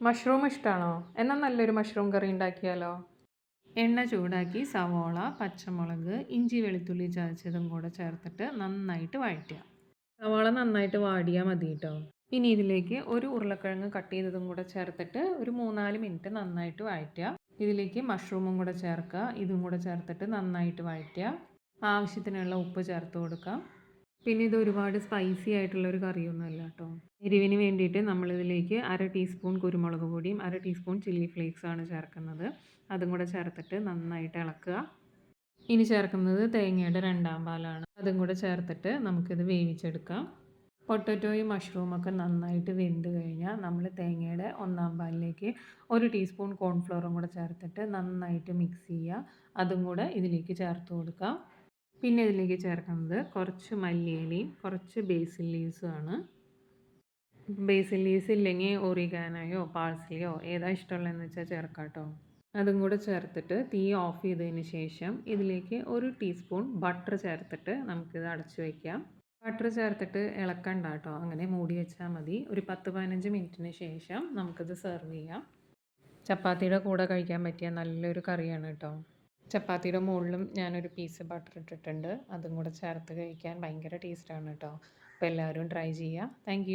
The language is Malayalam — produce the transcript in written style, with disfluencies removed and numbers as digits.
മഷ്റൂം ഇഷ്ടമാണോ? എന്നാൽ നല്ലൊരു മഷ്റൂം കറി ഉണ്ടാക്കിയാലോ? എണ്ണ ചൂടാക്കി സവോള, പച്ചമുളക്, ഇഞ്ചി വെളുത്തുള്ളി ചതച്ചതും കൂടെ ചേർത്തിട്ട് നന്നായിട്ട് വഴറ്റുക. സവാള നന്നായിട്ട് വാടിയാൽ മതി കേട്ടോ. ഇനി ഇതിലേക്ക് ഒരു ഉരുളക്കിഴങ്ങ് കട്ട് ചെയ്തതും കൂടെ ചേർത്തിട്ട് ഒരു 3-4 മിനിറ്റ് നന്നായിട്ട് വഴറ്റുക. ഇതിലേക്ക് മഷ്റൂമും കൂടെ ചേർക്കുക. ഇതും കൂടെ ചേർത്തിട്ട് നന്നായിട്ട് വഴറ്റുക. ആവശ്യത്തിനുള്ള ഉപ്പ് ചേർത്ത് കൊടുക്കാം. പിന്നെ ഇത് ഒരുപാട് സ്പൈസി ആയിട്ടുള്ള ഒരു കറിയൊന്നുമല്ല കേട്ടോ. എരിവിന് വേണ്ടിയിട്ട് നമ്മളിതിലേക്ക് 1/2 ടീസ്പൂൺ കുരുമുളക് പൊടിയും 1/2 ടീസ്പൂൺ ചില്ലി ഫ്ലേക്സ് ആണ് ചേർക്കുന്നത്. അതും കൂടെ ചേർത്തിട്ട് നന്നായിട്ട് ഇളക്കുക. ഇനി ചേർക്കുന്നത് തേങ്ങയുടെ 2-ാം പാലാണ്. അതും കൂടെ ചേർത്തിട്ട് നമുക്കിത് വേവിച്ചെടുക്കാം. പൊട്ടറ്റോയും മഷ്റൂമൊക്കെ നന്നായിട്ട് വെന്ത് കഴിഞ്ഞാൽ നമ്മൾ തേങ്ങയുടെ 1-ാം പാലിലേക്ക് 1 ടീസ്പൂൺ കോൺഫ്ലോറും കൂടെ ചേർത്തിട്ട് നന്നായിട്ട് മിക്സ് ചെയ്യുക. അതും കൂടെ ഇതിലേക്ക് ചേർത്ത് കൊടുക്കാം. പിന്നെ ഇതിലേക്ക് ചേർക്കുന്നത് കുറച്ച് മല്ലിയിലയും കുറച്ച് ബേസിൽ ലീവ്സും ആണ്. ബേസിൽ ലീവ്സ് ഇല്ലെങ്കിൽ ഒറിഗാനോയോ പാഴ്സലിയോ ഏതാ ഇഷ്ടമുള്ളതെന്ന് വെച്ചാൽ ചേർക്കാം കേട്ടോ. അതും കൂടെ ചേർത്തിട്ട് തീ ഓഫ് ചെയ്തതിന് ശേഷം ഇതിലേക്ക് 1 ടീസ്പൂൺ ബട്ടർ ചേർത്തിട്ട് നമുക്കിത് അടച്ചു വയ്ക്കാം. ബട്ടർ ചേർത്തിട്ട് ഇളക്കണ്ട കേട്ടോ, അങ്ങനെ മൂടി വെച്ചാൽ മതി. ഒരു 10-15 മിനിറ്റിന് ശേഷം നമുക്കിത് സെർവ് ചെയ്യാം. ചപ്പാത്തിയുടെ കൂടെ കഴിക്കാൻ പറ്റിയ നല്ലൊരു കറിയാണ് കേട്ടോ. ചപ്പാത്തിയുടെ മുകളിലും ഞാനൊരു പീസ് ബട്ടർ ഇട്ടിട്ടുണ്ട്. അതും കൂടെ ചേർത്ത് കഴിക്കാൻ ഭയങ്കര ടേസ്റ്റാണ് കേട്ടോ. അപ്പോൾ എല്ലാവരും ട്രൈ ചെയ്യുക. താങ്ക്